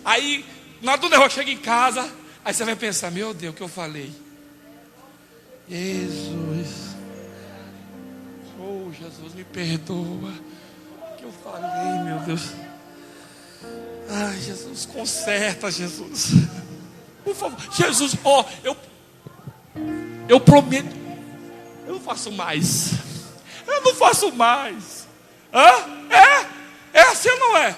Aí, na hora do nervoso, chega em casa, aí você vai pensar: meu Deus, o que eu falei? Jesus, oh Jesus, me perdoa. O que eu falei, meu Deus? Ai, Jesus, conserta, Jesus. Por favor, Jesus, eu prometo, eu não faço mais. Eu não faço mais. É assim ou não é?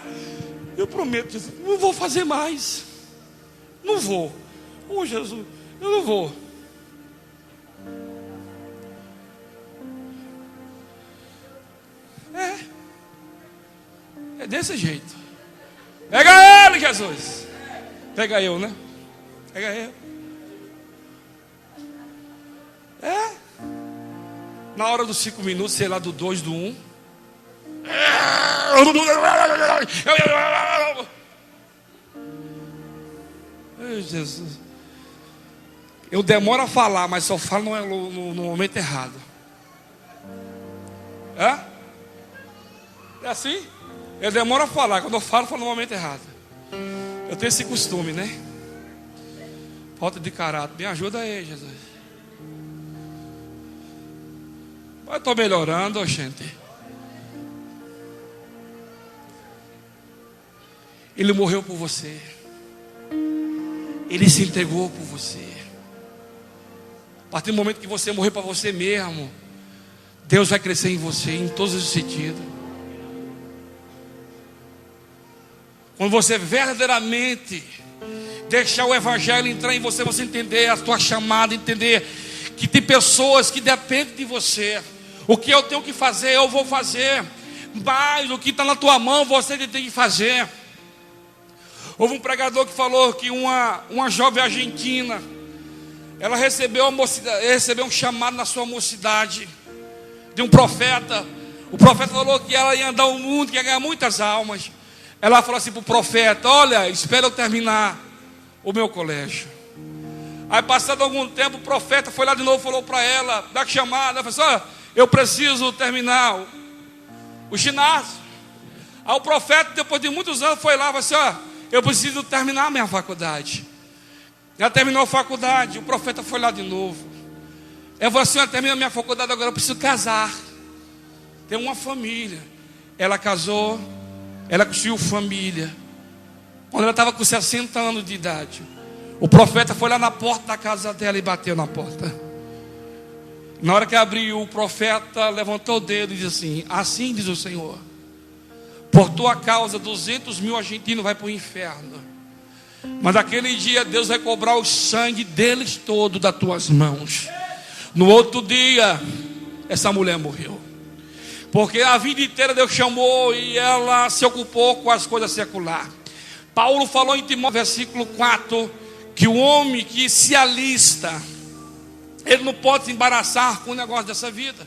Eu prometo, Jesus, não vou fazer mais. Não vou. Oh, Jesus, eu não vou. É desse jeito. Pega ele, Jesus. Pega eu, né? Pega eu. Na hora dos 5 minutos, sei lá, do 2, do 1. Ai, Jesus. Eu demoro a falar, mas só falo no momento errado. É assim? Eu demoro a falar, quando eu falo no momento errado. Eu tenho esse costume, né? Falta de caráter. Me ajuda aí, Jesus. Eu estou melhorando, gente. Ele morreu por você. Ele se entregou por você. A partir do momento que você morrer para você mesmo, Deus vai crescer em você em todos os sentidos. Quando você verdadeiramente deixar o Evangelho entrar em você, você entender a sua chamada, entender que tem pessoas que dependem de você. O que eu tenho que fazer, eu vou fazer. Mas o que está na tua mão, você tem que fazer. Houve um pregador que falou que uma jovem argentina, ela recebeu um chamado na sua mocidade de um profeta. O profeta falou que ela ia andar o mundo, que ia ganhar muitas almas. Ela falou assim para o profeta: olha, espera eu terminar o meu colégio. Aí, passado algum tempo, o profeta foi lá de novo, falou para ela, dá chamada, ela falou assim: olha, eu preciso terminar o ginásio. Aí o profeta, depois de muitos anos, foi lá e falou assim: olha, eu preciso terminar a minha faculdade. Ela terminou a faculdade, o profeta foi lá de novo. Ela falou assim: eu termino a minha faculdade, agora eu preciso casar, ter uma família. Ela casou, ela construiu família. Quando ela estava com 60 anos de idade, o profeta foi lá na porta da casa dela e bateu na porta. Na hora que abriu, o profeta levantou o dedo e disse assim: assim diz o Senhor, por tua causa 200 mil argentinos vai para o inferno, mas naquele dia Deus vai cobrar o sangue deles todo das tuas mãos. No outro dia, essa mulher morreu, porque a vida inteira Deus chamou e ela se ocupou com as coisas seculares. Paulo falou em Timóteo, versículo 4, que o homem que se alista, ele não pode se embaraçar com o negócio dessa vida.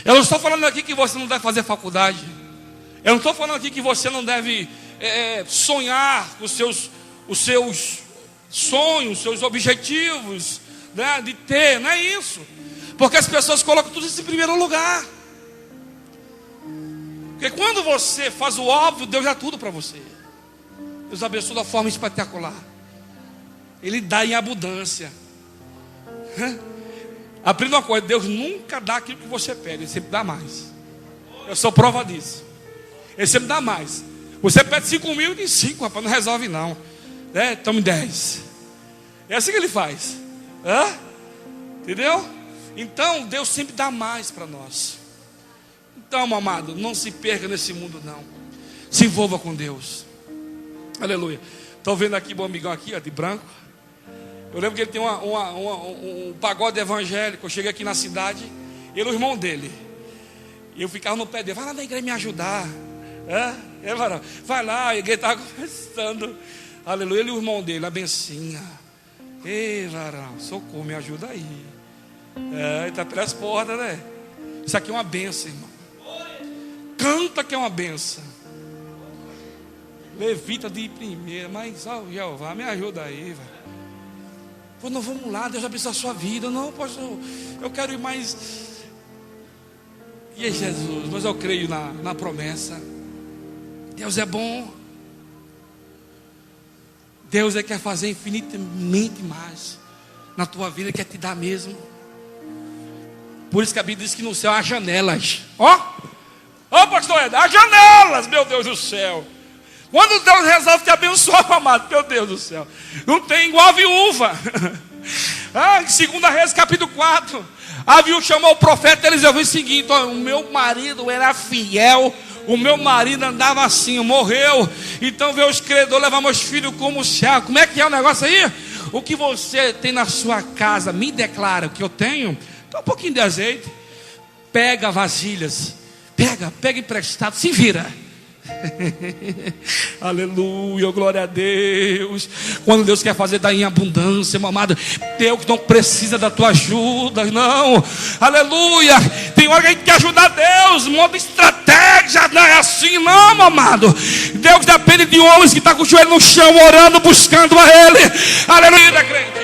Eu não estou falando aqui que você não deve fazer faculdade. Eu não estou falando aqui que você não deve sonhar com os seus sonhos, seus objetivos, né, de ter, não é isso. Porque as pessoas colocam tudo isso em primeiro lugar. Porque quando você faz o óbvio, Deus dá tudo para você. Deus abençoa da forma espetacular. Ele dá em abundância. Aprenda uma coisa: Deus nunca dá aquilo que você pede, Ele sempre dá mais. Eu sou prova disso. Ele sempre dá mais. Você pede 5 mil e diz 5, rapaz, não resolve não. Tome 10. É assim que Ele faz. Entendeu? Então Deus sempre dá mais para nós. Então, meu amado, não se perca nesse mundo não. Se envolva com Deus. Aleluia. Estou vendo aqui o amigão aqui, ó, de branco. Eu lembro que ele tem um pagode evangélico. Eu cheguei aqui na cidade, ele é o irmão dele. E eu ficava no pé dele: vai lá na igreja me ajudar. Vai lá, a igreja estava conversando. Aleluia. Ele e o irmão dele, a bencinha. Ei, varão, socorro, me ajuda aí. Ele está pelas portas, né? Isso aqui é uma benção, irmão. Canta que é uma benção. Levita de primeira, mas Jeová, me ajuda aí, velho. Pô, não, vamos lá, Deus abençoe a sua vida. Não, pastor, eu quero ir mais. E aí, Jesus, mas eu creio na promessa. Deus é bom. Deus quer fazer infinitamente mais na tua vida, Ele quer te dar mesmo. Por isso que a Bíblia diz que no céu há janelas. Pastor, há janelas, meu Deus do céu. Quando Deus resolve te abençoar, amado, meu Deus do céu, não tem igual a viúva. Em 2 Reis capítulo 4, a viúva chamou o profeta Eliseu, disse o seguinte: o meu marido era fiel, o meu marido andava assim, morreu, então veio os credores levar meus filhos como céu. Como é que é o negócio aí? O que você tem na sua casa, me declara. O que eu tenho, então um pouquinho de azeite, pega vasilhas, pega emprestado, se vira. Aleluia, glória a Deus. Quando Deus quer fazer, dá em abundância, meu amado. Deus não precisa da tua ajuda, não. Aleluia. Tem hora que a gente quer ajudar Deus, modo estratégia, não é assim, não, meu amado. Deus depende de homens que estão com o joelho no chão, orando, buscando a Ele. Aleluia, crente.